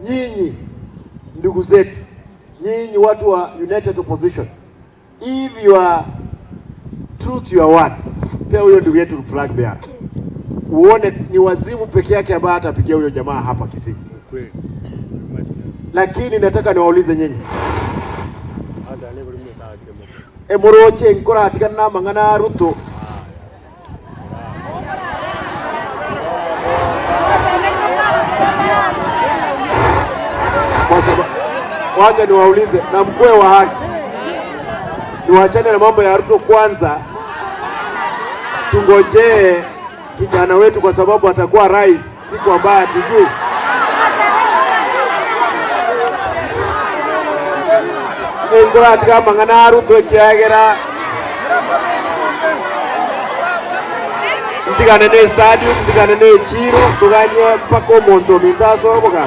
Nyinyi ndugu zetu, nyinyi watu wa United Opposition, if you are true to your word, pia huyo ndugu yetu flagbearer, uone ni wazimu peke yake ambaye atapigia huyo jamaa hapa Gusii. Lakini nataka niwaulize nyinyi, emoroche nkora atikana mangana Ruto wacha niwaulize na mkwe wa haki, tuachane na mambo ya Ruto kwanza, tungojee kijana wetu kwa sababu atakuwa rais siku ambayo tujui. Ngora atika mangana Ruto kiagera ndigane ne stadium ndigane ne chiro tuganye pako monto mintaso boga